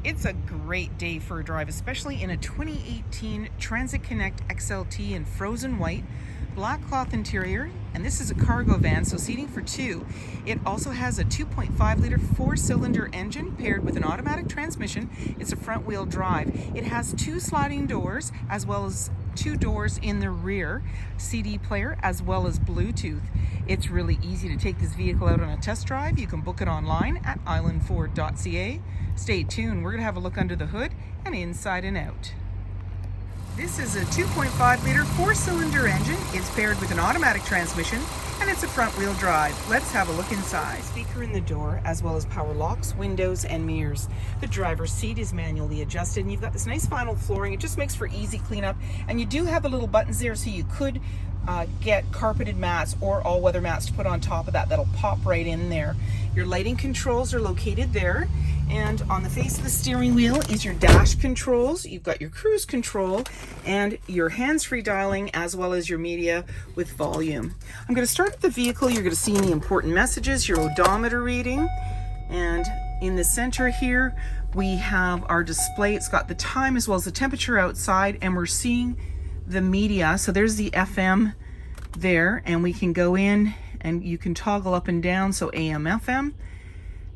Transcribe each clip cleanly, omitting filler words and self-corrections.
It's a great day for a drive, especially in a 2018 Transit Connect XLT in frozen white, black cloth interior, and this is a cargo van, so seating for two. It also has a 2.5 liter four-cylinder engine paired with an automatic transmission. It's a front-wheel drive. It has two sliding doors as well as two doors in the rear, CD player as well as Bluetooth. It's really easy to take this vehicle out on a test drive. You can book it online at islandford.ca. Stay tuned, we're going to have a look under the hood and inside and out. This is a 2.5 liter four-cylinder engine. It's paired with an automatic transmission and it's a front-wheel drive. Let's have a look inside. Speaker in the door as well as power locks, windows and mirrors. The driver's seat is manually adjusted and you've got this nice vinyl flooring. It just makes for easy cleanup, and you do have a little buttons there so you could get carpeted mats or all-weather mats to put on top of that. That'll pop right in there. Your lighting controls are located there, and on the face of the steering wheel is your dash controls. You've got your cruise control and your hands-free dialing as well as your media with volume. I'm going to start with the vehicle. You're going to see any important messages, your odometer reading, and in the center here we have our display. It's got the time as well as the temperature outside, and we're seeing the media. So there's the FM there, and we can go in and you can toggle up and down, so AM, FM,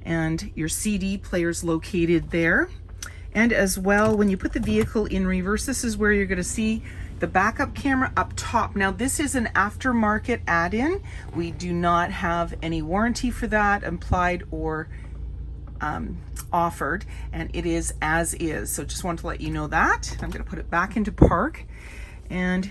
and your CD player's located there. And as well, when you put the vehicle in reverse, this is where you're going to see the backup camera up top. Now this is an aftermarket add-in. We do not have any warranty for that applied or offered, and it is as is. So just want to let you know that. I'm going to put it back into park. And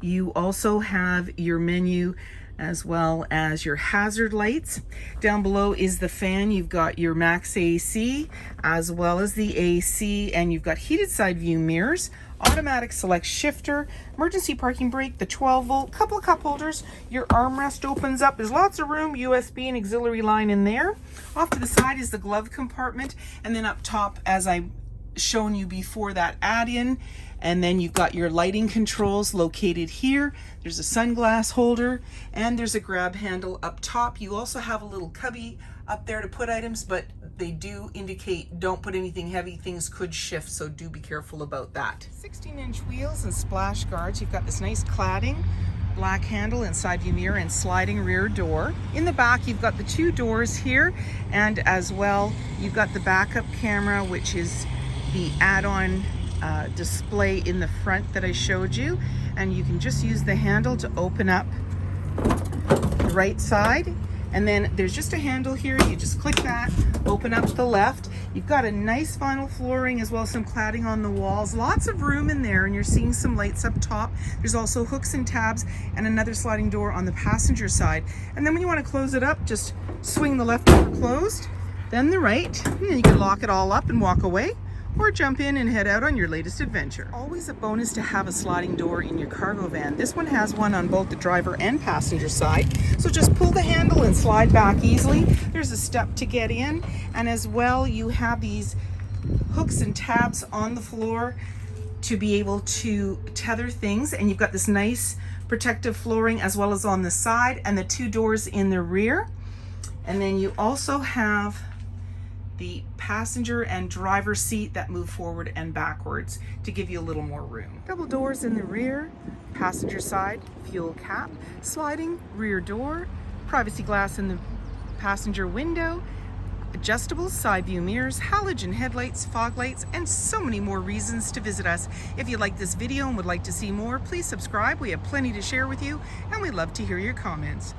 you also have your menu as well as your hazard lights. Down below is the fan. You've got your max AC as well as the AC, and you've got heated side view mirrors, automatic select shifter, emergency parking brake, the 12 volt, couple of cup holders. Your armrest opens up. There's lots of room, USB and auxiliary line in there. Off to the side is the glove compartment, and then up top, as I've shown you before, that add-in. And then you've got your lighting controls located here. There's a sunglass holder and there's a grab handle up top. You also have a little cubby up there to put items, but they do indicate don't put anything heavy. Things could shift, so do be careful about that. 16-inch wheels and splash guards. You've got this nice cladding, black handle and side view mirror and sliding rear door. In the back, you've got the two doors here, and as well, you've got the backup camera, which is the add-on display in the front that I showed you, and you can just use the handle to open up the right side, and then there's just a handle here. You just click that, open up the left. You've got a nice vinyl flooring as well as some cladding on the walls, lots of room in there, and you're seeing some lights up top. There's also hooks and tabs and another sliding door on the passenger side. And then when you want to close it up, just swing the left door closed, then the right, and then you can lock it all up and walk away, or jump in and head out on your latest adventure. Always a bonus to have a sliding door in your cargo van. This one has one on both the driver and passenger side. So just pull the handle and slide back easily. There's a step to get in, and as well you have these hooks and tabs on the floor to be able to tether things, and you've got this nice protective flooring as well as on the side and the two doors in the rear. And then you also have the passenger and driver seat that move forward and backwards to give you a little more room. Double doors in the rear, passenger side, fuel cap, sliding rear door, privacy glass in the passenger window, adjustable side view mirrors, halogen headlights, fog lights, and so many more reasons to visit us. If you like this video and would like to see more, please subscribe. We have plenty to share with you, and we'd love to hear your comments.